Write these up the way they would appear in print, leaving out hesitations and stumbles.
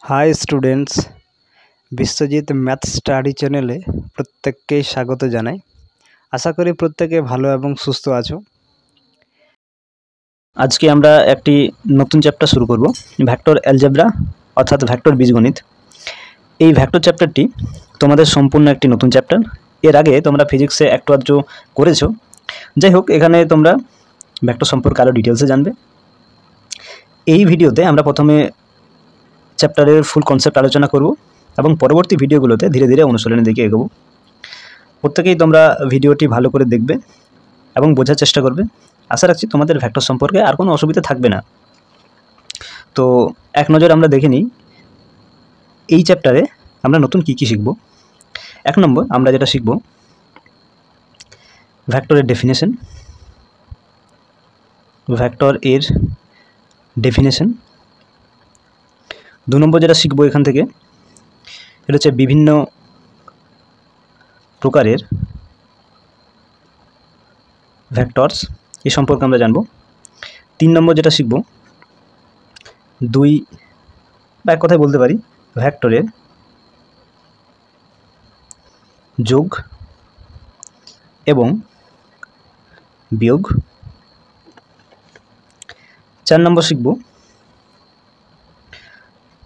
High students, Biswajit math study চ্যানেলে প্রত্যেককেই স্বাগত জানাই। আশা করি প্রত্যেকে ভালো এবং সুস্থ আছো। আজকে আমরা একটি নতুন চ্যাপ্টার শুরু করব, ভেক্টর অ্যালজেব্রা অর্থাৎ ভেক্টর বীজগণিত। এই ভেক্টর চ্যাপ্টারটি তোমাদের সম্পূর্ণ একটি নতুন চ্যাপ্টার। এর আগে তোমরা ফিজিক্সে একটু আধটু করেছো, যাই হোক এখানে তোমরা ভেক্টর সম্পর্কে আরও ডিটেলসে জানবে। এই ভিডিওতে আমরা প্রথমে চ্যাপ্টারের ফুল কনসেপ্ট আলোচনা করব এবং পরবর্তী ভিডিওগুলোতে ধীরে ধীরে অনুশীলনের দিকে এগোবো। প্রত্যেকেই তোমরা ভিডিওটি ভালো করে দেখবে এবং বোঝার চেষ্টা করবে। আশা রাখছি তোমাদের ভেক্টর সম্পর্কে আর কোনো অসুবিধা থাকবে না। তো এক নজর আমরা দেখে নিই এই চ্যাপ্টারে আমরা নতুন কী কী শিখব। এক নম্বর আমরা যেটা শিখব ভেক্টরের ডেফিনেশন। ভেক্টর এর ডেফিনেশন। দু নম্বর যেটা শিখব এখান থেকে এটা হচ্ছে বিভিন্ন প্রকারের ভেক্টরস, এই সম্পর্কে আমরা জানব। 3 নম্বর যেটা শিখব দুই বা এক কথায় বলতে পারি ভেক্টরের যোগ এবং বিয়োগ। 4 নম্বর শিখব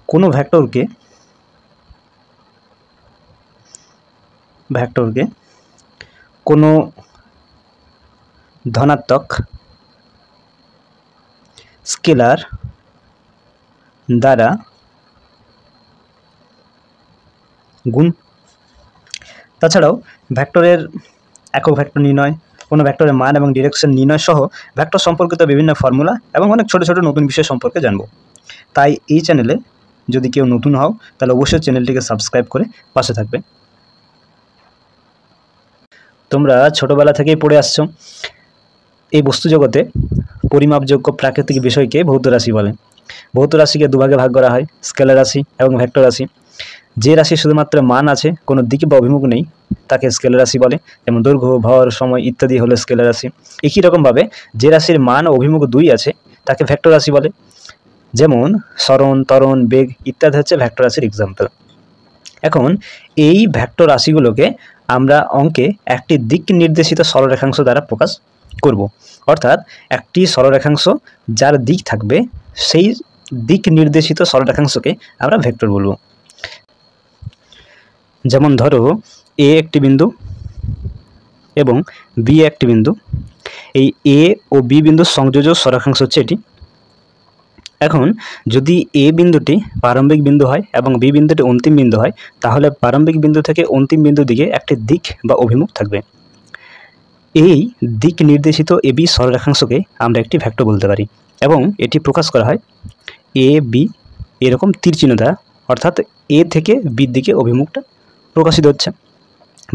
কোনো ভেক্টরকে কোনো ধনাত্মক স্কেলার দ্বারা গুণ। তাছাড়াও ভেক্টরের একক ভেক্টর নির্ণয়, কোনো ভেক্টরের মান এবং ডিরেকশন নির্ণয় সহ ভেক্টর সম্পর্কিত বিভিন্ন ফর্মুলা এবং অনেক ছোটো ছোটো নতুন বিষয় সম্পর্কে জানব। তাই এই চ্যানেলে যদি কেউ নতুন হও তাহলে অবশ্যই চ্যানেলটিকে সাবস্ক্রাইব করে পাশে থাকবে। তোমরা ছোটোবেলা থেকেই পড়ে আসছো এই বস্তু জগতে পরিমাপযোগ্য প্রাকৃতিক বিষয়কে ভৌত রাশি বলে। ভৌত রাশিকে দুভাগে ভাগ করা হয়, স্কেলার রাশি এবং ভেক্টর রাশি। যে রাশি শুধুমাত্র মান আছে, কোনো দিক বা অভিমুখ নেই, তাকে স্কেলার রাশি বলে। যেমন দৈর্ঘ্য, ভর, সময় ইত্যাদি হলো স্কেলার রাশি। একই রকমভাবে যে রাশির মান ও অভিমুখ দুই আছে তাকে ভেক্টর রাশি বলে। যেমন সরণ, ত্বরণ, বেগ ইত্যাদি হচ্ছে ভেক্টর রাশির এক্সাম্পল। এখন এই ভেক্টর রাশিগুলোকে আমরা অঙ্কে একটি দিক নির্দেশিত সরলরেখাংশ দ্বারা প্রকাশ করব। অর্থাৎ একটি সরলরেখাংশ যার দিক থাকবে সেই দিক নির্দেশিত সরলরেখাংশকে আমরা ভেক্টর বলবো। যেমন ধরো এ একটি বিন্দু এবং বি একটি বিন্দু, এই এ ও বি বিন্দুর সংযোজক সরলরেখাংশ হচ্ছে এটি। এখন যদি এ বিন্দুটি প্রারম্ভিক বিন্দু হয় এবং বি বিন্দুটি অন্তিম বিন্দু হয়, তাহলে প্রারম্ভিক বিন্দু থেকে অন্তিম বিন্দুর দিকে একটি দিক বা অভিমুখ থাকবে। এই দিক নির্দেশিত এ বি সরলরেখাংশকে আমরা একটি ভেক্টর বলতে পারি এবং এটি প্রকাশ করা হয় এ বি এরকম তীর চিহ্ন দ্বারা, অর্থাৎ এ থেকে বির দিকে অভিমুখটা প্রকাশিত হচ্ছে,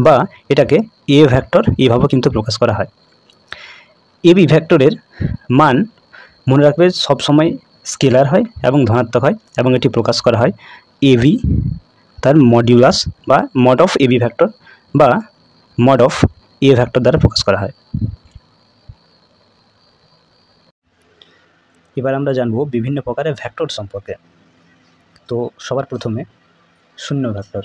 বা এটাকে এ ভেক্টর এইভাবে কিন্তু প্রকাশ করা হয়। এ বি ভেক্টরের মান মনে রাখবে সবসময় স্কেলার হয় এবং ধনাত্মক হয় এবং এটি প্রকাশ করা হয় এ ভি তার মডিউলাস বা mod of A B vector বা মড অফ এ ভেক্টর দ্বারা প্রকাশ করা হয়। এবার আমরা জানব বিভিন্ন প্রকারের ভেক্টর সম্পর্কে। তো সবার প্রথমে শূন্য ভেক্টর।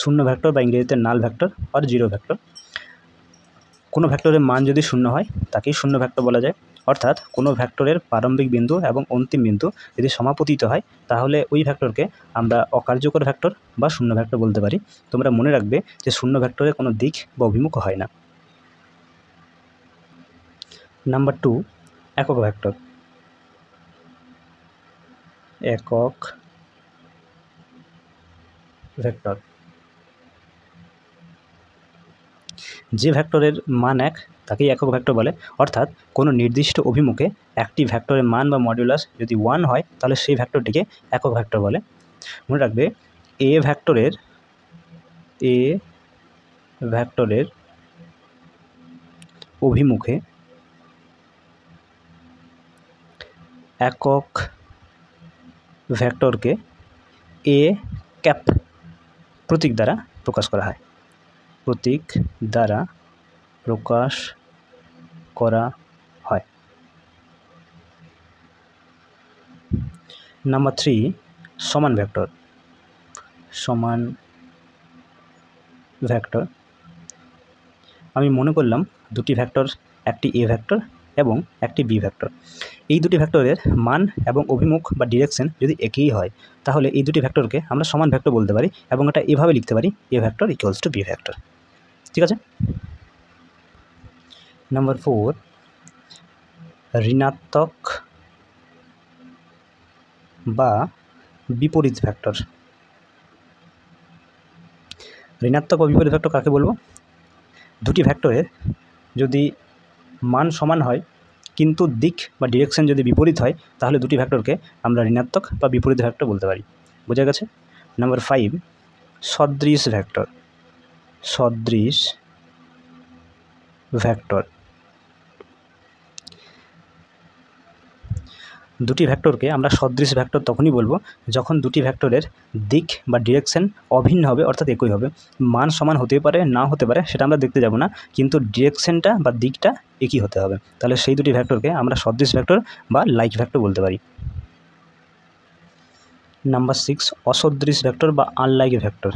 শূন্য ভেক্টর বা ইংরেজিতে নাল ভেক্টর আর জিরো ভেক্টর। কোনো ভেক্টরের মান যদি শূন্য হয় তাকেই শূন্য ভেক্টর বলা যায়। অর্থাৎ কোনো ভেক্টরের প্রারম্ভিক বিন্দু এবং অন্তিম বিন্দু যদি সমাপতিত হয় তাহলে ওই ভেক্টরকে আমরা অকার্যকর ভেক্টর বা শূন্য ভেক্টর বলতে পারি। তোমরা মনে রাখবে যে শূন্য ভেক্টরে কোনো দিক বা অভিমুখ হয় না। নাম্বার 2, একক ভেক্টর। একক ভেক্টর যে ভেক্টরের মান 1 তাকেই একক ভেক্টর বলে। অর্থাৎ কোনো নির্দিষ্ট অভিমুখে একটি ভেক্টরের মান বা মডুলাস যদি 1 হয় তাহলে সেই ভেক্টরটিকে একক ভেক্টর বলে। মনে রাখবে এ ভেক্টরের অভিমুখে একক ভেক্টরকে এ ক্যাপ প্রতীক দ্বারা প্রকাশ করা হয়। প্রতীক দ্বারা প্রকাশ করা হয়। নাম্বার 3, সমান ভেক্টর। সমান ভেক্টর, আমি মনে করলাম দুটি ভেক্টর, একটি এ ভেক্টর এবং একটি বি ভেক্টর। এই দুটি ভেক্টরের মান এবং অভিমুখ বা ডিরেকশন যদি একই হয় তাহলে এই দুটি ভেক্টরকে আমরা সমান ভেক্টর বলতে পারি এবং এটা এভাবে লিখতে পারি, A vector equals to B vector. ঠিক আছে। নাম্বার 4, ঋণাত্মক বা বিপরীত ভেক্টর। ঋণাত্মক বা বিপরীত ভেক্টর কাকে বলবো? দুটি ভেক্টরের যদি মান সমান হয় কিন্তু দিক বা ডিরেকশন যদি বিপরীত হয় তাহলে দুটি ভেক্টরকে আমরা ঋণাত্মক বা বিপরীত ভেক্টর বলতে পারি। বোঝা গেছে। নাম্বার 5, সদৃশ ভেক্টর। সদৃশ ভেক্টর, দুটি ভেক্টরকে আমরা সদৃশ ভেক্টর তখনই বলবো যখন দুটি ভেক্টরের দিক বা ডিরেকশন অভিন্ন হবে, অর্থাৎ একই হবে। মান সমান হতে পারে, না হতে পারে, সেটা আমরা দেখতে যাব না, কিন্তু ডিরেকশনটা বা দিকটা একই হতে হবে। তাহলে সেই দুটি ভেক্টরকে আমরা সদৃশ ভেক্টর বা লাইক ভেক্টর বলতে পারি। নাম্বার 6, অসদৃশ ভেক্টর বা আনলাইক ভেক্টর।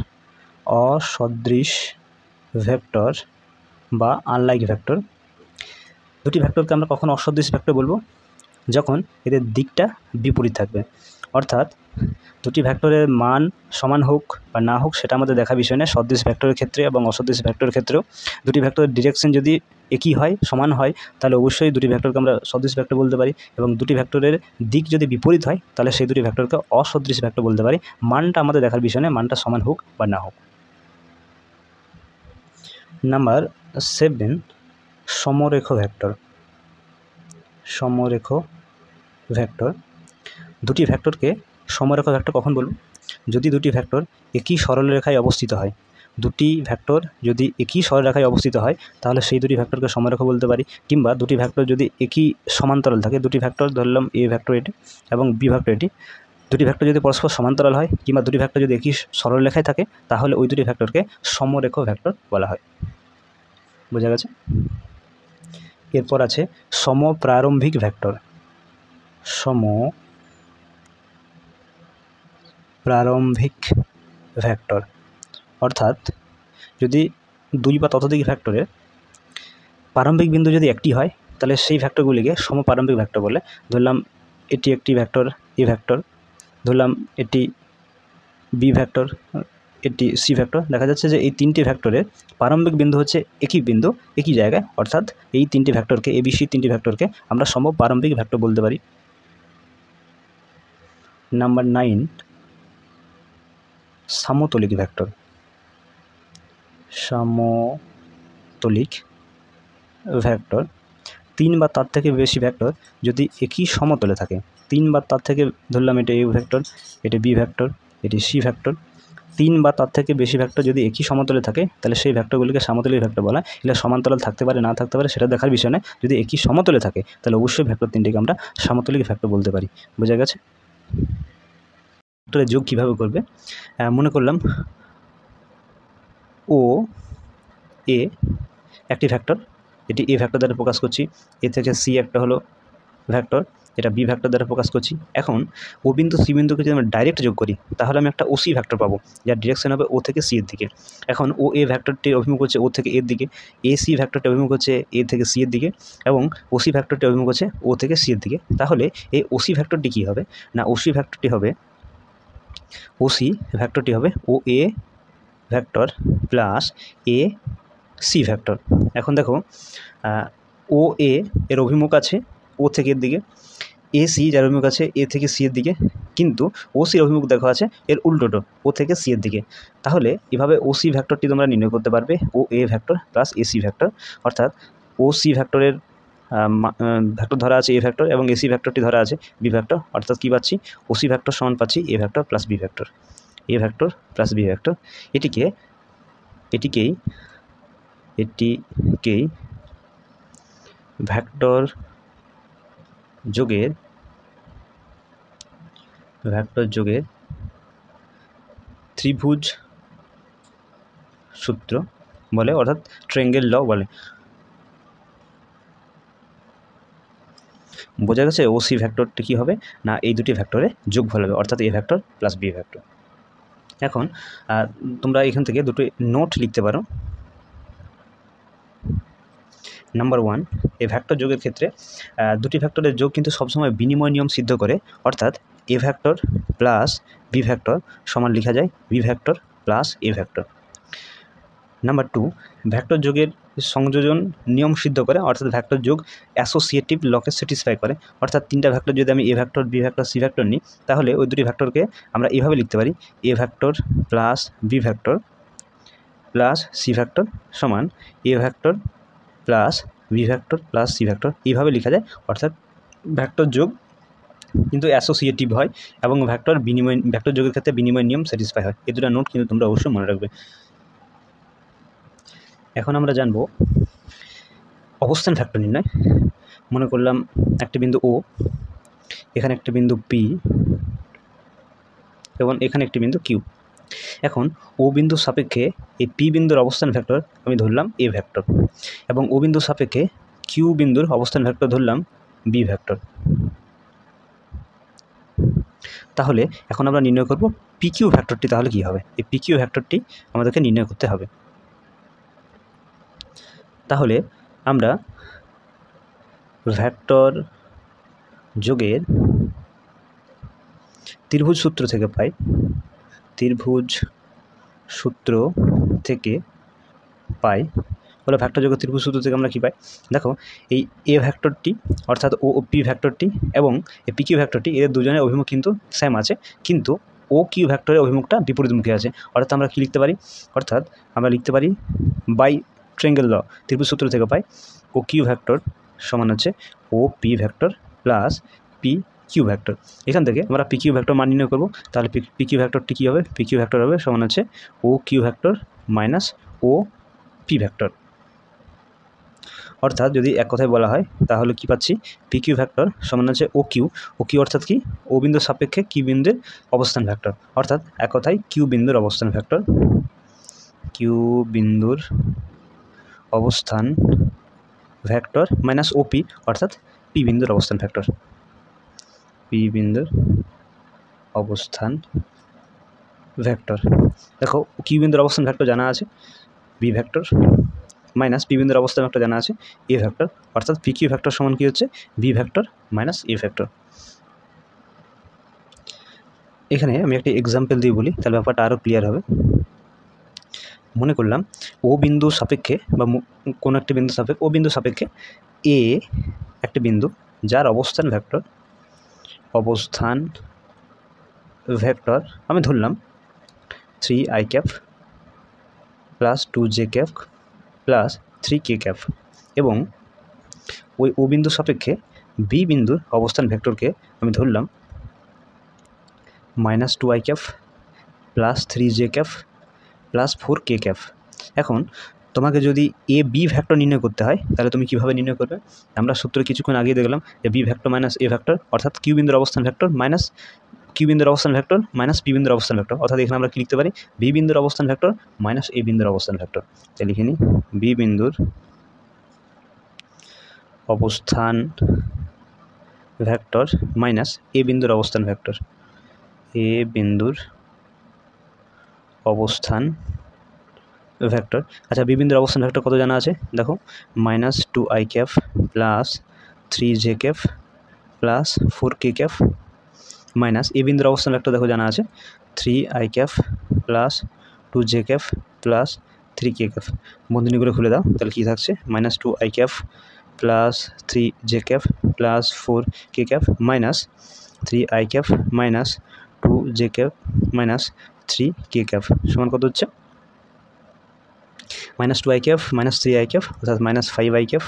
অসদৃশ ভেক্টর বা আনলাইক ভেক্টর, দুটি ভেক্টরকে আমরা কখন অসদৃশ ভেক্টর বলবো? যখন এদের দিকটা বিপরীত থাকবে, অর্থাৎ দুটি ভেক্টরের মান সমান হোক বা না হোক সেটা আমাদের দেখা বিষয় না। সদৃশ ভেক্টরের ক্ষেত্রে এবং অসদৃশ ভেক্টরের ক্ষেত্রেও দুটি ভেক্টরের ডিরেকশন যদি একই হয়, সমান হয়, তাহলে অবশ্যই দুটি ভেক্টরকে আমরা সদৃশ ভেক্টর বলতে পারি, এবং দুটি ভেক্টরের দিক যদি বিপরীত হয় তাহলে সেই দুটি ভেক্টরকে অসদৃশ ভেক্টর বলতে পারি। মানটা আমাদের দেখার বিষয় না, মানটা সমান হোক বা না হোক। নাম্বার 7, সমরেখ ভেক্টর। সমরেখ ভেক্টর, দুটি ভেক্টরকে সমরেখ ভেক্টর কখন বলব? যদি দুটি ভেক্টর একই সরলরেখায় অবস্থিত হয়। দুটি ভেক্টর যদি একই সরলরেখায় অবস্থিত হয় তাহলে সেই দুটি ভেক্টরকে সমরেখ বলতে পারি। কিংবা দুটি ভেক্টর যদি একই সমান্তরাল থাকে, দুটি ভেক্টর ধরলাম এ ভেক্টর এটি এবং বি ভেক্টর এটি, দুটি ভেক্টর যদি পরস্পর সমান্তরাল হয় কিংবা দুটি ভেক্টর যদি একই সরলরেখায় থাকে তাহলে ওই দুটি ভেক্টরকে সমরেখ ভেক্টর বলা হয়। বোঝা গেছে। এরপর আছে সমপ্রারম্ভিক ভেক্টর। সমপ্রারম্ভিক ভেক্টর, অর্থাৎ যদি দুই বা ততোধিক ভেক্টরের প্রারম্ভিক বিন্দু যদি একটি হয় তাহলে সেই ভেক্টরগুলিকে সমপ্রারম্ভিক ভেক্টর বলে। ধরলাম এটি একটি ভেক্টর এ ভেক্টর, ধরলাম এটি বি ভেক্টর, এটি সি ভেক্টর। দেখা যাচ্ছে যে এই তিনটি ভেক্টরের প্রারম্ভিক বিন্দু হচ্ছে একই বিন্দু, একই জায়গায়, অর্থাৎ এই তিনটি ভেক্টরকে, এ বি সি তিনটি ভেক্টরকে আমরা সমপ্রারম্ভিক ভেক্টর বলতে পারি। নাম্বার 9, সমতলিক ভেক্টর। সমতলিক ভেক্টর, তিন বা তার থেকে বেশি ভেক্টর যদি একই সমতলে থাকে, তিন বা তার থেকে, ধরলাম এটা এ ভেক্টর, এটা বি ভেক্টর, এটি সি ভেক্টর, তিন বা তার থেকে বেশি ভেক্টর যদি একই সমতলে থাকে তাহলে সেই ভেক্টরগুলিকে সমতলিক ভেক্টর বলা হয়। এগুলো সমান্তরাল থাকতে পারে, না থাকতে পারে, সেটা দেখার বিষয় নয়। যদি একই সমতলে থাকে তাহলে অবশ্যই ভেক্টর তিনটিকে আমরা সমতলিক ভেক্টর বলতে পারি। বোঝা গেছে। ভেক্টরের যোগ কীভাবে করবে? মনে করলাম ও এ একটি ভেক্টর, এটি এ ভেক্টর দ্বারা প্রকাশ করছি। এ থেকে সি একটা হলো ভেক্টর, এটা বি ভেক্টর দ্বারা প্রকাশ করছি। এখন ও বিন্দু সি বিন্দুকে যদি আমরা ডাইরেক্ট যোগ করি তাহলে আমি একটা ওসি ভেক্টর পাবো, যার ডিরেকশন হবে ও থেকে সি এর দিকে। এখন ও এ ভেক্টরটির অভিমুখ হচ্ছে ও থেকে এর দিকে, এ সি ভেক্টরটির অভিমুখ হচ্ছে এ থেকে সি এর দিকে, এবং ওসি ভেক্টরটির অভিমুখ হচ্ছে ও থেকে সি এর দিকে। তাহলে এই ওসি ভেক্টরটি কী হবে না, ওসি ভেক্টরটি হবে O A vector plus A C vector. এখন দেখো ও এ এর অভিমুখ আছে ও থেকে এর দিকে, এ সি যার অভিমুখ আছে এ থেকে সি এর দিকে, কিন্তু ও সির অভিমুখ দেখা আছে এর উল্টোটো, ও থেকে সি এর দিকে। তাহলে এভাবে ও সি ভেক্টরটি তোমরা নির্ণয় করতে পারবে, O A vector plus A C vector, অর্থাৎ ও সি ভেক্টরের ভেক্টর ধরা আছে এ ভেক্টর এবং এসি ভেক্টরটি ধরা আছে বি ভেক্টর, অর্থাৎ কী পাচ্ছি, ও সি ভেক্টর সমান পাচ্ছি A vector plus B vector, A vector plus B vector. এটিকেই ভেক্টর যোগের ত্রিভুজ সূত্র বলে, অর্থাৎ ট্রায়াঙ্গেল ল বলে। বোঝা গেছে ও সি ভেক্টরটি কী হবে না এই দুটি ভেক্টরে যোগফল হবে, অর্থাৎ A vector plus B vector. এখন তোমরা এখান থেকে দুটো নোট লিখতে পারো। নাম্বার 1, এই ভেক্টর যোগের ক্ষেত্রে দুটি ভেক্টরের যোগ কিন্তু সবসময় বিনিময় নিয়ম সিদ্ধ করে, অর্থাৎ A vector plus B vector সমান লেখা যায় B vector plus A vector. Number 2, vector যোগের সংযোজন নিয়ম সিদ্ধ করে, অর্থাৎ ভেক্টর যোগ অ্যাসোসিয়েটিভ লকে স্যাটিসফাই করে, অর্থাৎ তিনটা ভেক্টর যদি আমি A vector B vector C vector নিই তাহলে ওই দুটি ভেক্টরকে আমরা এভাবে লিখতে পারি A vector plus B vector plus C vector সমান A vector plus B vector plus C vector, এইভাবে লেখা যায়। অর্থাৎ ভেক্টর যোগ কিন্তু অ্যাসোসিয়েটিভ হয় এবং ভেক্টর যোগের ক্ষেত্রে বিনিময় নিয়ম স্যাটিসফাই হয়। এই দুটো নোট কিন্তু তোমরা অবশ্যই মনে রাখবে। এখন আমরা জানব অবস্থান ভেক্টর নির্ণয়। মনে করলাম একটা বিন্দু ও, এখানে একটা বিন্দু পি এবং এখানে একটি বিন্দু কিউ। এখন ও বিন্দুর সাপেক্ষে এই পি বিন্দুর অবস্থান ভেক্টর আমি ধরলাম এ ভেক্টর এবং ও বিন্দুর সাপেক্ষে কিউ বিন্দুর অবস্থান ভেক্টর ধরলাম বি ভেক্টর। তাহলে এখন আমরা নির্ণয় করব পি কিউ ভেক্টরটি তাহলে কী হবে। এই পি কিউ ভেক্টরটি আমাদেরকে নির্ণয় করতে হবে। তাহলে আমরা ভেক্টর যোগের ত্রিভুজ সূত্র থেকে পাই, বলে ভেক্টর যোগের ত্রিভুজ সূত্র থেকে আমরা কী পাই। দেখো এই এ ভেক্টরটি অর্থাৎ ও পি ভেক্টরটি এবং এই পি কিউ ভেক্টরটি এদের দুজনের অভিমুখ কিন্তু সেম আছে, কিন্তু ও কিউ ভেক্টরের অভিমুখটা বিপরীতমুখী আছে। অর্থাৎ আমরা কী লিখতে পারি, আমরা লিখতে পারি বাই ট্রায়াঙ্গেল ল ত্রিভুজ সূত্র থেকে পাই ও কিউ ভেক্টর সমান হচ্ছে O P vector plus P Q vector. এখান থেকে আমরা পি কিউ ভেক্টর মান নির্ণয় করবো। তাহলে পি কিউ ভেক্টরটি কী হবে, পি কিউ ভেক্টর হবে সমান হচ্ছে O Q vector minus O P vector. অর্থাৎ যদি এক কথায় বলা হয় তাহলে কি পাচ্ছি, পি কিউ ভেক্টর সমান হচ্ছে ও কিউ অর্থাৎ কি ও বিন্দুর সাপেক্ষে কিউ বিন্দুর অবস্থান ভেক্টর, অর্থাৎ এক কথায় কিউ বিন্দুর অবস্থান ভেক্টর, কিউ বিন্দুর অবস্থান ভেক্টর মাইনাস ওপি অর্থাৎ পি বিন্দুর অবস্থান ভেক্টর, পি বিন্দুর অবস্থান ভেক্টর। দেখো কিউ বিন্দুর অবস্থান ভেক্টর জানা আছে বি ভেক্টর মাইনাস পি বিন্দুর অবস্থান ভেক্টর জানা আছে এ ভেক্টর, অর্থাৎ পি কিউ ভেক্টর সমান কী হচ্ছে B vector minus A vector. এখানে আমি একটি এক্সাম্পল দিয়ে বলি তাহলে ব্যাপারটা আরও ক্লিয়ার হবে। মনে করলাম ও বিন্দু সাপেক্ষে বা কোনো একটি বিন্দু সাপেক্ষে ও বিন্দু সাপেক্ষে এ একটা বিন্দু যার অবস্থান ভেক্টর আমি ধরলাম 3i cap plus 2j cap plus 3k cap এবং ওই ও বিন্দু সাপেক্ষে বি বিন্দুর অবস্থান ভেক্টরকে আমি ধরলাম -2i cap plus 3j cap plus 4k cap. এখন তোমাকে যদি এ বি ভেক্টর নির্ণয় করতে হয় তাহলে তুমি কীভাবে নির্ণয় করবে, আমরা সূত্র কিছুক্ষণ আগে দেখলাম যে B vector minus A vector অর্থাৎ কিউ বিন্দুর অবস্থান ভেক্টর মাইনাস কিউ বিন্দুর অবস্থান ভেক্টর মাইনাস পি বিন্দুর অবস্থান ভেক্টর, অর্থাৎ এখানে আমরা কী লিখতে পারি বি বিন্দুর অবস্থান ভেক্টর মাইনাস এ বিন্দুর অবস্থান ভেক্টর। তাই লিখে নিই বি বিন্দুর অবস্থান ভেক্টর মাইনাস এ বিন্দুর অবস্থান ভেক্টর, এ বিন্দুর অবস্থান ভেক্টর। আচ্ছা বি বিন্দুর অবস্থান ভেক্টর কত জানা আছে দেখো -2i cap plus 3j cap plus 4k cap minus A বিন্দুর অবস্থান ভেক্টর দেখো জানা আছে 3i cap plus 2j cap plus 3k cap. বন্ধনীগুলো খুলে দাও তাহলে কী থাকছে -2i cap plus 3j cap plus 4k cap minus 3i cap minus 2j cap minus 3k cap সমান কত হচ্ছে -2i cap minus 3i cap অর্থাৎ -5i cap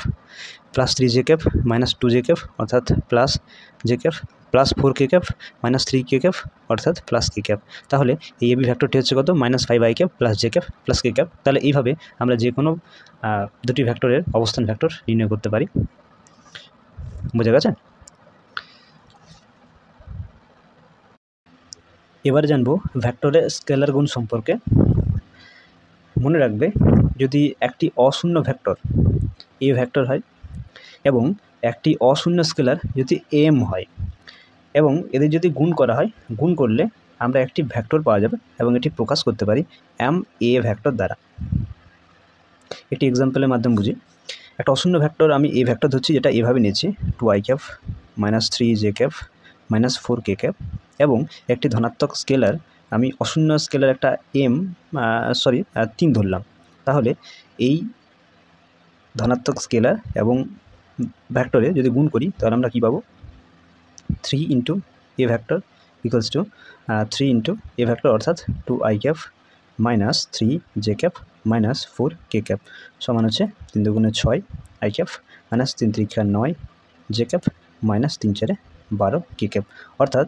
plus 3j cap minus 2j cap অর্থাৎ plus j cap plus 4k cap minus 3k cap অর্থাৎ plus k cap. তাহলে এই AB ভেক্টরটি হচ্ছে কত -5i cap plus j cap plus k cap. তাহলে এইভাবে আমরা যে কোনো দুটি ভেক্টরের অবস্থান ভেক্টর নির্ণয় করতে পারি। বোঝা গেছে? এবার জানবো ভেক্টরের স্কেলার গুণ সম্পর্কে। মনে রাখবে যদি একটি অশূন্য ভেক্টর এ ভেক্টর হয় এবং একটি অশূন্য স্কেলার যদি m হয় এবং এদের যদি গুণ করা হয়, গুণ করলে আমরা একটি ভেক্টর পাওয়া যাবে এবং এটি প্রকাশ করতে পারি ma ভেক্টর দ্বারা। একটি এক্সাম্পলের মাধ্যমে বুঝি। একটা অশূন্য ভেক্টর আমি a ভেক্টর ধরছি, যেটা এভাবে নিচ্ছি 2i cap minus 3j cap minus 4k cap, এবং একটি ধনাত্মক স্কেলার আমি অশূন্য স্কেলার একটা তিন ধরলাম। তাহলে এই ধনাত্মক স্কেলার এবং ভেক্টরে যদি গুণ করি তাহলে আমরা কী পাবো, 3 into A vector equals to 3 into A vector অর্থাৎ 2i cap minus 3j cap minus 4k cap সমান হচ্ছে 3 দুগুণে 6 i cap minus 3 3 9 j cap minus 3 4 12k cap. অর্থাৎ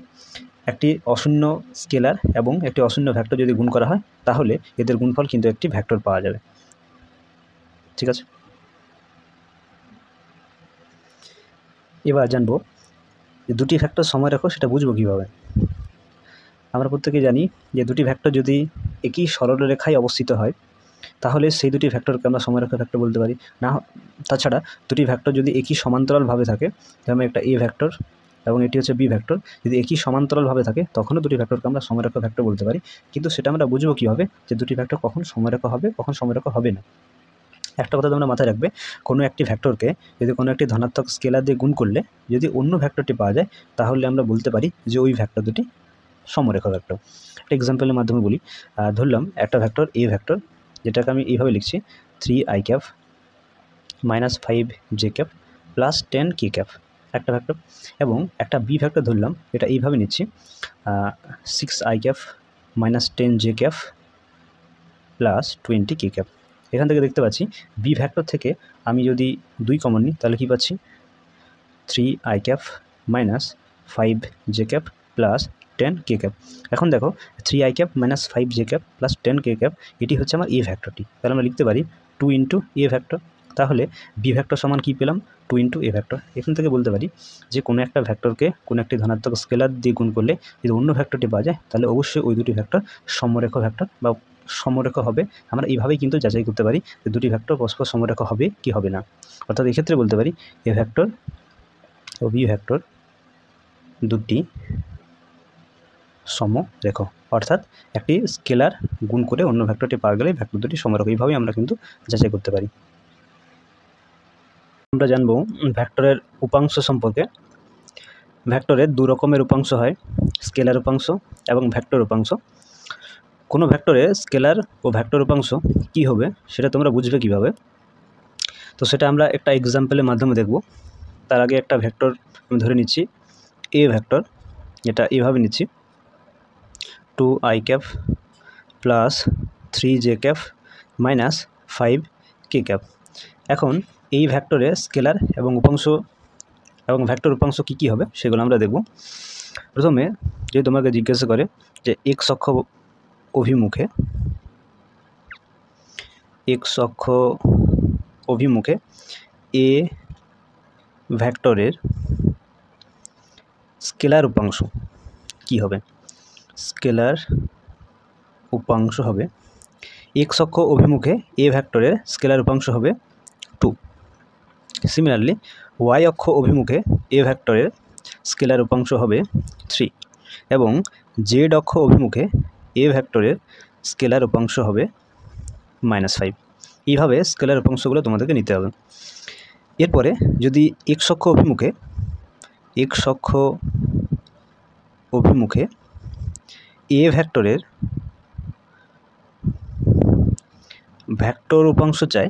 একটি অশূন্য স্কেলার এবং একটি অশূন্য ভেক্টর যদি গুণ করা হয় তাহলে এদের গুণফল কিন্তু একটি ভেক্টর পাওয়া যাবে। ঠিক আছে, এবার জানবো যে দুটি ভেক্টর সময় রাখো সেটা বুঝবো কীভাবে। আমরা প্রত্যেকে জানি যে দুটি ভেক্টর যদি একই সরলরেখায় অবস্থিত হয় তাহলে সেই দুটি ভেক্টরকে আমরা সময়রেখা ভেক্টর বলতে পারি। না, তাছাড়া দুটি ভেক্টর যদি একই সমান্তরালভাবে থাকে, যেমন একটা এ ভেক্টর এবং এটি হচ্ছে বি ভেক্টর, যদি একই সমান্তরালভাবে থাকে তখনও দুটি ভেক্টরকে আমরা সময়রেখা ভেক্টর বলতে পারি। কিন্তু সেটা আমরা বুঝবো কীভাবে যে দুটি ভেক্টর কখন সময়রেখা হবে, কখন সময়রেখা হবে না। একটা কথা তোমরা মাথায় রাখবে, কোনো একটি ভেক্টরকে যদি কোনো একটি ধনাত্মক স্কেলার দিয়ে গুণ করলে যদি অন্য ভেক্টরটি পাওয়া যায় তাহলে আমরা বলতে পারি যে ওই ভেক্টর দুটি সমরেখা ভেক্টর। একটা এক্সাম্পলের মাধ্যমে বলি। ধরলাম একটা ভেক্টর এ ভেক্টর, যেটাকে আমি এইভাবে লিখছি 3i cap minus 5j cap plus 10k cap একটা ভেক্টর, এবং একটা বি ভেক্টর ধরলাম, এটা এইভাবে নিচ্ছি 6i cap minus 10j cap plus 20k cap. এখান থেকে দেখতে পাচ্ছি বি ভেক্টর থেকে আমি যদি 2 কমন নিই তাহলে কী পাচ্ছি, 3i cap minus 5j cap plus 10k cap. এখন দেখো 3i cap minus 5j cap plus 10k cap এটি হচ্ছে আমার এ ভেক্টরটি, তাহলে আমরা লিখতে পারি 2 ইন্টু এ ভেক্টর। তাহলে বি ভেক্টর সমান কী পেলাম, 2 ইন্টু এ ভেক্টর। এখান থেকে বলতে পারি যে কোনো একটা ভেক্টরকে কোনো একটি ধনাত্মক স্কেলার দিয়ে গুণ করলে যদি অন্য ভেক্টরটি পাওয়া যায় তাহলে অবশ্যই ওই দুটি ভেক্টর সমরেখা ভেক্টর বা সমরেখা হবে। আমরা এইভাবেই কিন্তু যাচাই করতে পারি যে দুটি ভেক্টর পরস্পর সমরেখা হবে কি হবে না। অর্থাৎ এক্ষেত্রে বলতে পারি এ ভেক্টর ও বি ভেক্টর দুটি সমরেখ, অর্থাৎ একটি স্কেলার গুণ করে অন্য ভেক্টরটি পাওয়া গেলে ভেক্টর দুটি সমরেখ। এইভাবেই আমরা কিন্তু যাচাই করতে পারি। আমরা জানব ভেক্টরের উপাংশ সম্পর্কে। ভেক্টরের দু রকমের উপাংশ হয়, স্কেলার উপাংশ এবং ভেক্টর উপাংশ। কোনো ভেক্টরে স্কেলার ও ভেক্টর উপাংশ কী হবে সেটা তোমরা বুঝবে কিভাবে, তো সেটা আমরা একটা এক্সাম্পলের মাধ্যমে দেখব। তার আগে একটা ভেক্টর আমি ধরে নিচ্ছি এ ভেক্টর, এটা এভাবে নিচ্ছি 2i cap plus 3j cap minus 5k cap. এখন এই ভেক্টরে স্কেলার এবং উপাংশ এবং ভেক্টর উপাংশ কী কী হবে সেগুলো আমরা দেখব। প্রথমে যদি তোমাকে জিজ্ঞাসা করে যে এক্স অক্ষ অভিমুখে এ ভেক্টরের স্কেলার উপাংশ কী হবে, স্কেলার উপাংশ হবে এক্স অক্ষ অভিমুখে এ ভেক্টরের স্কেলার উপাংশ হবে 2। সিমিলারলি ওয়াই অক্ষ অভিমুখে এ ভেক্টরের স্কেলার উপাংশ হবে 3 এবং জেড অক্ষ অভিমুখে এ ভেক্টরের স্কেলার উপাংশ হবে -5। এইভাবে স্কেলার উপাংশগুলো তোমাদেরকে নিতে হবে। এরপরে যদি এক্স অক্ষ অভিমুখে এ ভেক্টরের ভেক্টর উপাংশ চাই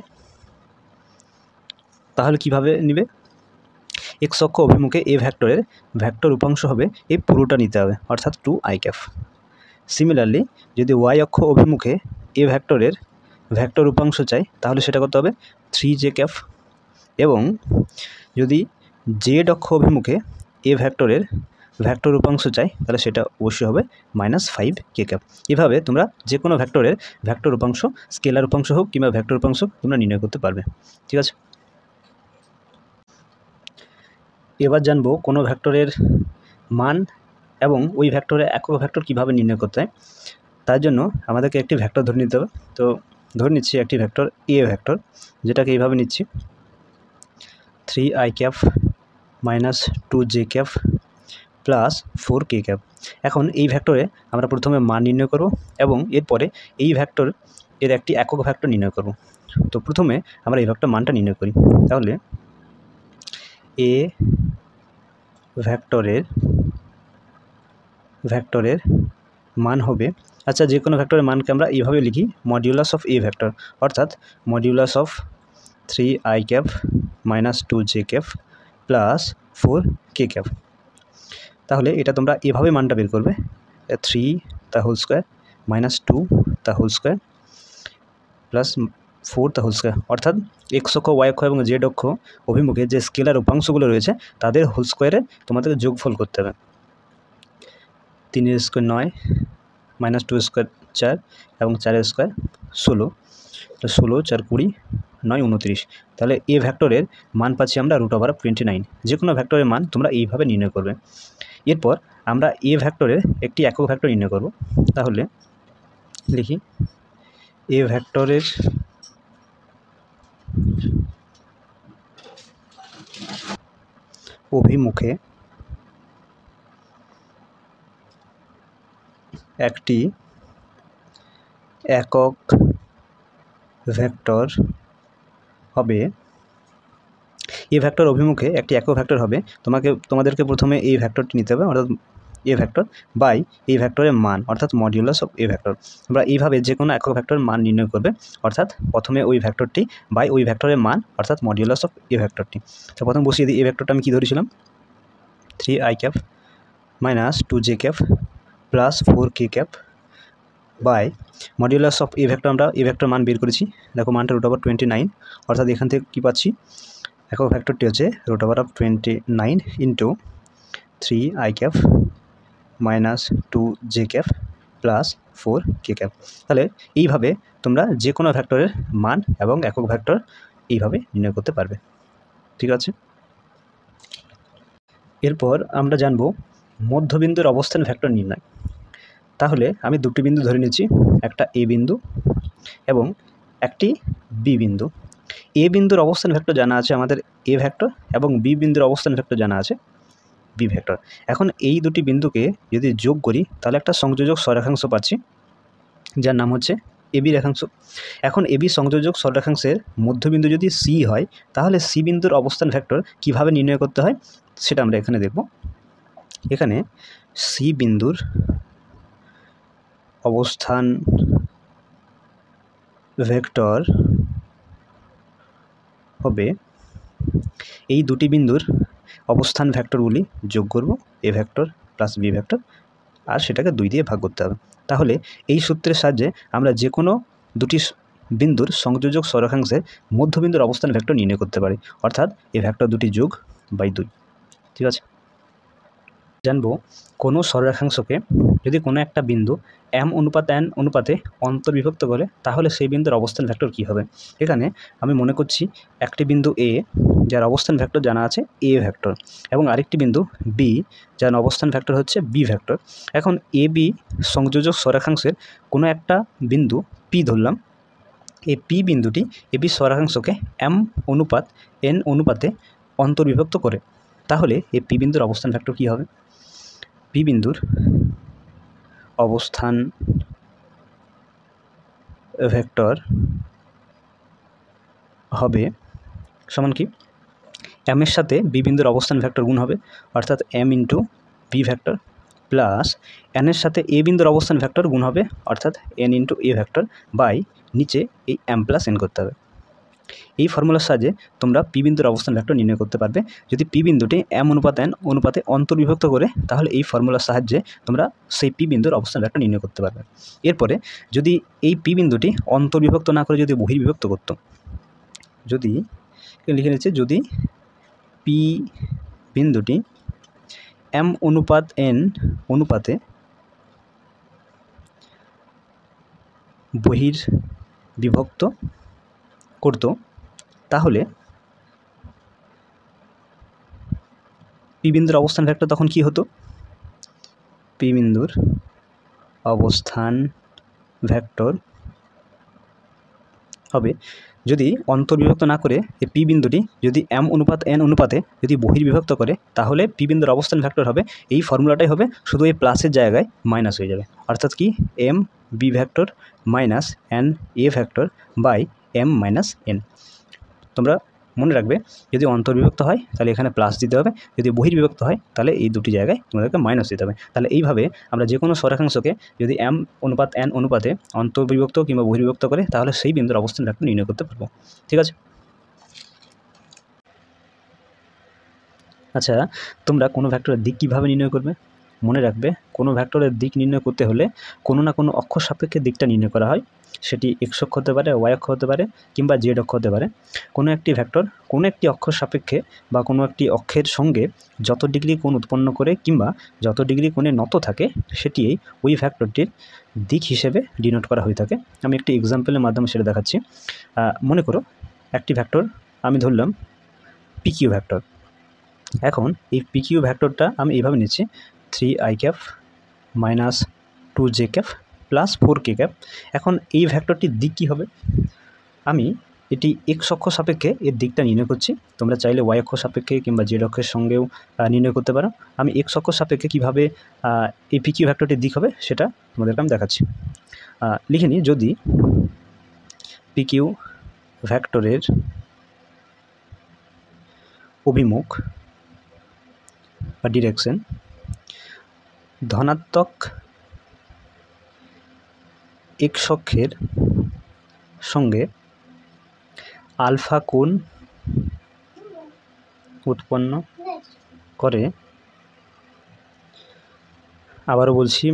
তাহলে কিভাবে নিবে, এক্স অক্ষ অভিমুখে এ ভেক্টরের ভেক্টর উপাংশ হবে এই পুরোটা নিতে হবে, অর্থাৎ 2i ক্যাপ। সিমিলারলি যদি ওয়াই অক্ষ অভিমুখে এ ভেক্টরের ভেক্টর উপাংশ চাই তাহলে সেটা করতে হবে 3j ক্যাপ, এবং যদি জেড অক্ষ অভিমুখে এ ভেক্টরের ভেক্টর উপাংশ চাই তাহলে সেটা অবশ্যই হবে -5k ক্যাপ। এভাবে তোমরা যে কোনো ভেক্টরের ভেক্টর উপাংশ, স্কেলার উপাংশ হোক কিংবা ভেক্টর উপাংশ তোমরা নির্ণয় করতে পারবে। ঠিক আছে, এবার জানবো কোনো ভেক্টরের মান এবং ওই ভেক্টরের একক ভেক্টর কীভাবে নির্ণয় করতে হয়। তার জন্য আমাদেরকে একটি ভেক্টর ধরে নিতে হবে। তো ধরে নিচ্ছি একটি ভেক্টর এ ভেক্টর, যেটাকে এইভাবে নিচ্ছি 3i cap minus 2j cap plus 4k cap. এখন এই ভেক্টরে আমরা প্রথমে মান নির্ণয় করব এবং এরপরে এই ভেক্টর এর একটি একক ভেক্টর নির্ণয় করব। তো প্রথমে আমরা এই ভেক্টর মানটা নির্ণয় করি। তাহলে এ ভেক্টরের মান হবে, আচ্ছা যে কোনো ভেক্টরের মানকে আমরা এইভাবে লিখি, মডিউলাস অফ এ ভেক্টর, অর্থাৎ modulus of 3i cap minus 2j cap plus 4k cap. তাহলে এটা তোমরা এভাবে মানটা বের করবে, 3 তা হোল স্কোয়ার মাইনাস 2 তা হোল স্কোয়ার প্লাস 4 তা হোল স্কোয়ার, অর্থাৎ এক্স অক্ষ, ওয়াই অক্ষ এবং জেড অক্ষ অভিমুখে যে স্কেলার উপাংশগুলো রয়েছে তাদের হোল স্কোয়ারে তোমাদেরকে যোগফল করতে হবে। 3 স্কোয়ার 9 মাইনাস 2 স্কোয়ার 4 এবং 4 স্কোয়ার 16, 16 4 20 9 29। তাহলে এ ভেক্টরের মান পাচ্ছি আমরা √29। যে কোনো ভেক্টরের মান তোমরা এইভাবে নির্ণয় করবে। এরপর আমরা এ ভেক্টরের একটি একক ভেক্টর নির্ণয় করব। তাহলে লিখি, এ ভেক্টরের অভিমুখে একটি একক ভেক্টর হবে। এ ভেক্টর অভিমুখে একটি একক ভেক্টর হবে। তোমাদেরকে প্রথমে এই ভেক্টরটি নিতে হবে, অর্থাৎ এ ভেক্টর বাই এই ভেক্টরের মান, অর্থাৎ মডিউলাস অফ এ ভেক্টর। আমরা এইভাবে যে কোনো একক ভেক্টরের মান নির্ণয় করবে, অর্থাৎ প্রথমে ওই ভেক্টরটি বাই ওই ভেক্টরের মান, অর্থাৎ মডিউলাস অফ এ ভেক্টরটি। তো প্রথম বসিয়ে দিই, এ ভেক্টরটা আমি কী ধরেছিলাম, 3i cap minus 2j cap plus 4k cap by modulus of A vector. আমরা এ ভেক্টর মান বের করেছি, দেখো মানটা √29, অর্থাৎ এখান থেকে কী পাচ্ছি, একক ভেক্টরটি হচ্ছে √29 into 3i cap minus 2j cap plus 4k cap. তাহলে এইভাবে তোমরা যে কোনো ভেক্টরের মান এবং একক ভেক্টর এইভাবে নির্ণয় করতে পারবে। ঠিক আছে, এরপর আমরা জানব মধ্যবিন্দুর অবস্থান ভেক্টর নির্ণয়। তাহলে আমি দুটি বিন্দু ধরে নিচ্ছি, একটা এ বিন্দু এবং একটি বি বিন্দু। এ বিন্দুর অবস্থান ভেক্টর জানা আছে আমাদের এ ভেক্টর, এবং বি বিন্দুর অবস্থান ভেক্টর জানা আছে বি ভেক্টর। এখন এই দুটি বিন্দুকে যদি যোগ করি তাহলে একটা সংযোজক সরেখাংশ পাচ্ছি, যার নাম হচ্ছে এবি রেখাংশ। এখন এবি সংযোজক সরেখাংশের মধ্যবিন্দু যদি সি হয়, তাহলে সি বিন্দুর অবস্থান ভেক্টর কিভাবে নির্ণয় করতে হয় সেটা আমরা এখানে দেখব। এখানে সি বিন্দুর অবস্থান ভেক্টর হবে, এই দুটি বিন্দুর অবস্থান ভেক্টরগুলি যোগ করব, A vector plus B vector, আর সেটাকে 2 দিয়ে ভাগ করতে হবে। তাহলে এই সূত্রের সাহায্যে আমরা যে কোনো দুটি বিন্দুর সংযোজক সরেখাংশের মধ্যবিন্দুর অবস্থান ভেক্টর নির্ণয় করতে পারি, অর্থাৎ এই ভেক্টর দুটি যোগ বাই 2। ঠিক আছে, জানবো কোনো সরলরেখাংশকে যদি কোনো একটা বিন্দু m/n অনুপাতে অন্তর্বিভক্ত করে তাহলে সেই বিন্দুর অবস্থান ভেক্টর কী হবে। এখানে আমি মনে করছি একটি বিন্দু এ, যার অবস্থান ভেক্টর জানা আছে এ ভেক্টর, এবং আরেকটি বিন্দু বি, যার অবস্থান ভেক্টর হচ্ছে বি ভেক্টর। এখন এ বি সংযোজক সরেখাংশের কোনো একটা বিন্দু পি ধরলাম, এই পি বিন্দুটি এ বি সরেখাংশকে m/n অনুপাতে অন্তর্বিভক্ত করে, তাহলে এই পি বিন্দুর অবস্থান ভেক্টর কী হবে। পি বিন্দুর অবস্থান ভেক্টর হবে সমান কি, এম এর সাথে বি বিন্দুর অবস্থান ভেক্টর গুণ হবে, অর্থাৎ m into B vector, plus N এর সাথে এ বিন্দুর অবস্থান ভেক্টর গুণ হবে, অর্থাৎ n into A vector, by নিচে এই m প্লাস n করতে হবে। এই ফর্মুলার সাহায্যে তোমরা পি বিন্দুর অবস্থান ভেক্টর নির্ণয় করতে পারবে। যদি পি বিন্দুটি m/n অনুপাতে অন্তর্বিভক্ত করে, তাহলে এই ফর্মুলার সাহায্যে তোমরা সেই পি বিন্দুর অবস্থান ভেক্টর নির্ণয় করতে পারবে। এরপরে যদি এই পি বিন্দুটি অন্তর্বিভক্ত না করে যদি বহির্বিভক্ত করতো, যদি লিখে নিচ্ছে, যদি পি বিন্দুটি m/n অনুপাতে বহির্বিভক্ত করতো, তাহলে পি বিন্দুর অবস্থান ভেক্টর তখন কি হতো, পি বিন্দুর অবস্থান ভেক্টর হবে যদি অন্তর্বিভক্ত না করে এই পি বিন্দুটি যদি m অনুপাত n অনুপাতে যদি বহির্বিভক্ত করে, তাহলে পি বিন্দুর অবস্থান ভেক্টর হবে এই ফর্মুলাটাই হবে, শুধু এই প্লাসের জায়গায় মাইনাস হয়ে যাবে। অর্থাৎ কি m b vector minus n a vector by m minus n। তোমরা মনে রাখবে, যদি অন্তর্বিভক্ত হয় তাহলে এখানে প্লাস দিতে হবে, যদি বহির্বিভক্ত হয় তাহলে এই দুটি জায়গায় তোমাদেরকে মাইনাস দিতে হবে। তাহলে এইভাবে আমরা যে কোনো সরেখাংশকে যদি m অনুপাত n অনুপাতে অন্তর্বিভক্ত কিংবা বহির্বিভক্ত করে, তাহলে সেই বিন্দুর অবস্থান ভেক্টর নির্ণয় করতে পারবো। ঠিক আছে। আচ্ছা, তোমরা কোনো ভেক্টরের দিক কীভাবে নির্ণয় করবে? মনে রাখবে, কোনো ভেক্টরের দিক নির্ণয় করতে হলে কোনো না কোনো অক্ষ সাপেক্ষে দিকটা নির্ণয় করা হয়। সেটি এক্স অক্ষ হতে পারে, ওয়াই অক্ষ হতে পারে, কিংবা জেড অক্ষ হতে পারে। কোনো একটি ভেক্টর কোনো একটি অক্ষর সাপেক্ষে বা কোনো একটি অক্ষের সঙ্গে যত ডিগ্রি কোণ উৎপন্ন করে কিংবা যত ডিগ্রি কোণে নত থাকে, সেটি ওই ভেক্টরটির দিক হিসেবে ডিনোট করা হয়ে থাকে। আমি একটি এক্সাম্পলের মাধ্যমে সেটা দেখাচ্ছি। মনে করো একটি ভেক্টর আমি ধরলাম পিকিউ ভেক্টর। এখন এই পিকিউ ভেক্টরটা আমি এইভাবে নিচ্ছি, 3i cap minus 2j cap plus 4k cap. এখন এই ভেক্টরটির দিক কী হবে? আমি এটি এক্স অক্ষ সাপেক্ষে এর দিকটা নির্ণয় করছি। তোমরা চাইলে ওয়াই অক্ষ সাপেক্ষে কিংবা জেড অক্ষের সঙ্গেও নির্ণয় করতে পারো। আমি এক্স অক্ষ সাপেক্ষে কীভাবে এই পিকিউ ভেক্টরটির দিক হবে সেটা তোমাদেরকে আমি দেখাচ্ছি। লিখে নিই, যদি পিকিউ ভেক্টরের অভিমুখ বা ডিরেকশন ধনাত্মক এক্স অক্ষের সঙ্গে আলফা কোণ উৎপন্ন করে। আবারও বলছি,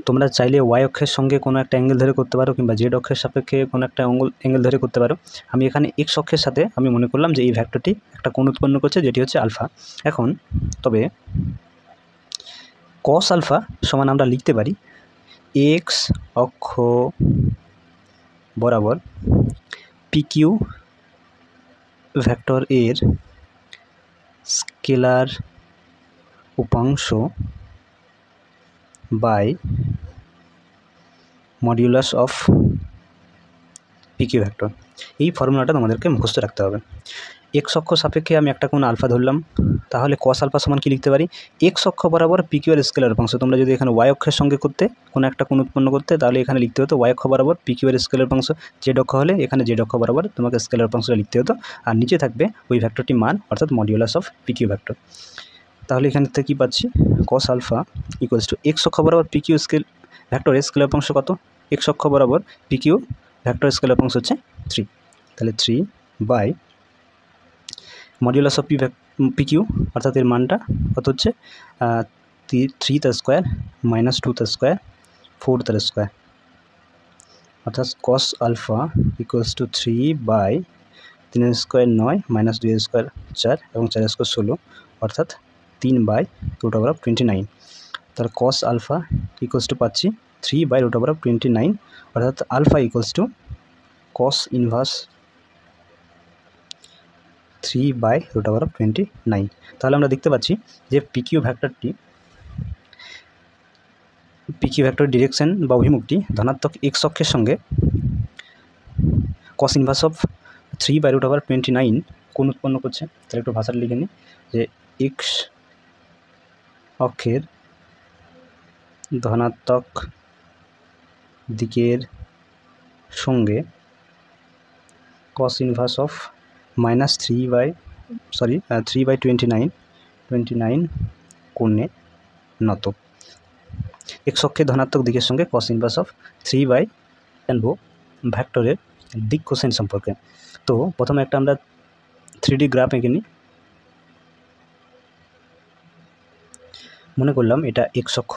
তোমরা চাইলে ওয়াই অক্ষের সঙ্গে কোনো একটা অ্যাঙ্গেল ধরে করতে পারো কিংবা জেড অক্ষের সাপেক্ষে কোনো একটা অ্যাঙ্গেল ধরে করতে পারো। আমি এখানে এক্স অক্ষের সাথে আমি মনে করলাম যে এই ভেক্টরটি একটা কোণ উৎপন্ন করছে, যেটি হচ্ছে আলফা। এখন তবে কস আলফা সমান আমরা লিখতে পারি এক্স অক্ষ বরাবর পিকিউ ভেক্টর এর স্কেলার উপাংশ by modulus of PQ vector. এই ফর্মুলাটা তোমাদেরকে মুখস্থ রাখতে হবে। এক্স অক্ষ সাপেক্ষে আমি একটা কোণ আলফা ধরলাম, তাহলে কস আলফা সমান কি লিখতে পারি? এক্স অক্ষ বরাবর পিকিউ এর স্কেলার উপাংশ। তোমরা যদি এখানে ওয়াই অক্ষের সঙ্গে করতে কোনো একটা কোণ উৎপন্ন করতে, তাহলে এখানে লিখতে হতো ওয়াই অক্ষ বরাবর পিকিউ এর স্কেলার উপাংশ। জেড অক্ষ হলে এখানে জেড অক্ষ বরাবর তোমাকে স্কেলার উপাংশটা লিখতে হতো, আর নিচে থাকবে ওই ভেক্টরটির মান, অর্থাৎ মডিউলাস অফ পিকিউ ভেক্টর। তাহলে এখান থেকে কী পাচ্ছি? Cos alpha equals to X অক্ষ বরাবর পিকিউ ভেক্টরের স্কেলার উপাংশ কত? এক্স অক্ষ বরাবর পিকিউ ভেক্টর স্কেলার উপাংশ হচ্ছে 3। তাহলে 3 বাই মডিউলাস অফ পিকিউ, অর্থাৎ এর মানটা কত হচ্ছে 3 তার স্কোয়ার মাইনাস 2 তার স্কোয়ার 4 তার স্কোয়ার, অর্থাৎ cos alpha equals to 3 by 3 square 9 minus 2 square 4 এবং 4 স্কোয়ার 16, অর্থাৎ 3 বাই রুট ওভার অফ 29। তাহলে কস আলফা ইকুয়ালস টু পাচ্ছি 3 বাই রুট ওভার অফ 29, অর্থাৎ alpha equals to cos inverse 3 by root over of 29। তাহলে আমরা দেখতে পাচ্ছি যে পিকিউ ভেক্টর ডিরেকশন বা অভিমুখটি ধনাত্মক এক্স অক্ষের সঙ্গে cos inverse of 3 by root over 29 কোণ উৎপন্ন করছে। তাহলে একটু ভাষাটা লিখে নিই, যে এক্স অক্ষের ধনাত্মক দিকের সঙ্গে cos inverse of minus 3 by 29 কোণে নত। এক্স অক্ষের ধনাত্মক দিকের সঙ্গে কস ইনভার্স অফ 3 বাই জানবো ভেক্টরের দিক কোসাইন সম্পর্কে। তো প্রথমে একটা আমরা 3D গ্রাফ এঁকে নিই। মনে করলাম এটা এক্স অক্ষ,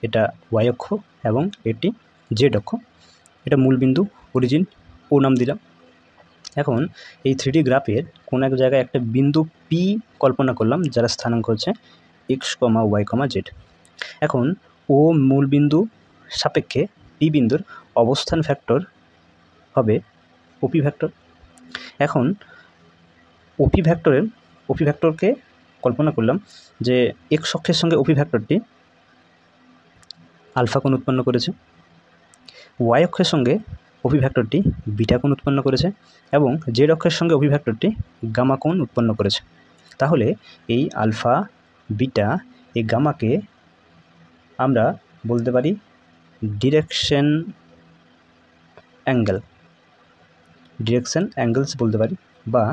এটা ওয়াই অক্ষ এবং এটি জেড অক্ষ। এটা মূল বিন্দু, অরিজিন, ও নাম দিলাম। এখন এই 3D গ্রাফের কোনো এক জায়গায় একটা বিন্দু পি কল্পনা করলাম, যারা স্থানাঙ্ক হচ্ছে এক্স কমা ওয়াই কমা জেড। এখন ও মূল বিন্দু সাপেক্ষে পি বিন্দুর অবস্থান ভেক্টর হবে ওপি ভেক্টর। এখন ওপি ভেক্টরকে কল্পনা করলাম যে এক্স অক্ষের সঙ্গে ওপি ভেক্টরটি আলফা কোণ উৎপন্ন করেছে, ওয়াই অক্ষের সঙ্গে অভিভেক্টরটি বিটা কোণ উৎপন্ন করেছে এবং জেড অক্ষের সঙ্গে অভিভেক্টরটি গামা কোণ উৎপন্ন করেছে। তাহলে এই আলফা বিটা এই গামাকে আমরা বলতে পারি ডিরেকশন অ্যাঙ্গেলস বলতে পারি বা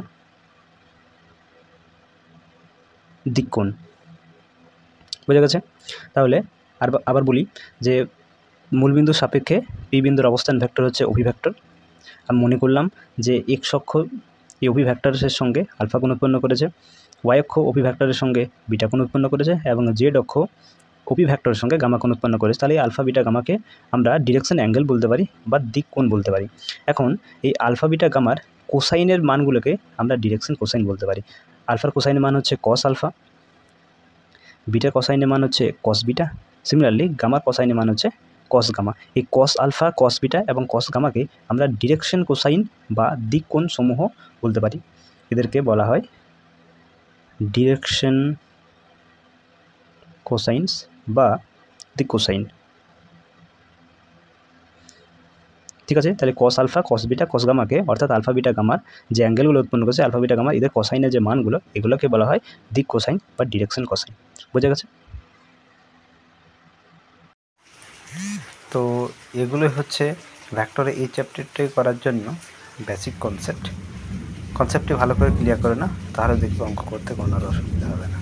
দিককোণ। বোঝা গেছে? তাহলে আবার বলি যে মূলবিন্দুর সাপেক্ষে পি বিন্দুর অবস্থান ভেক্টর হচ্ছে অভিভেক্টর। আমি মনে করলাম যে এক্স অক্ষ এই অভিভেক্টরের সঙ্গে আলফা কোণ উৎপন্ন করেছে, ওয়াই অক্ষ অভিভেক্টরের সঙ্গে বিটা কোণ উৎপন্ন করেছে এবং জেড অক্ষ অভিভেক্টরের সঙ্গে গামা কোণ উৎপন্ন করেছে। তাহলে এই আলফা বিটা গামাকে আমরা ডিরেকশন অ্যাঙ্গেল বলতে পারি বা দিক কোণ বলতে পারি। এখন এই আলফা বিটা গামার কোসাইনের মানগুলোকে আমরা ডিরেকশন কোসাইন বলতে পারি। আলফার কোসাইনের মান হচ্ছে কস আলফা, বিটার কোসাইনের মান হচ্ছে কস বিটা, সিমিলারলি গামার কোসাইনের মান হচ্ছে কস গামা। এই কস আলফা, কস বিটা এবং কস গামাকে আমরা ডিরেকশন কোসাইন বা দিক কোণ সমূহ বলতে পারি। এদেরকে বলা হয় ডিরেকশন কোসাইন্স বা দিক কোসাইন। ঠিক আছে? তাহলে কস আলফা, কস বিটা, কস গামাকে অর্থাৎ আলফা বিটা গামার যে অ্যাঙ্গেলগুলো উৎপন্ন করেছে আলফা বিটা গামার এদের কোসাইনের যে মানগুলো এগুলোকে বলা হয় দিক কোসাইন বা ডিরেকশন কোসাইন। বোঝা গেছে? তো এগুলো হচ্ছে ভেক্টরে এই চ্যাপ্টারটি করার জন্য বেসিক কনসেপ্টটি ভালো করে ক্লিয়ার করে না, তাহলে দেখবে অঙ্ক করতে কোনো অসুবিধা হবে না।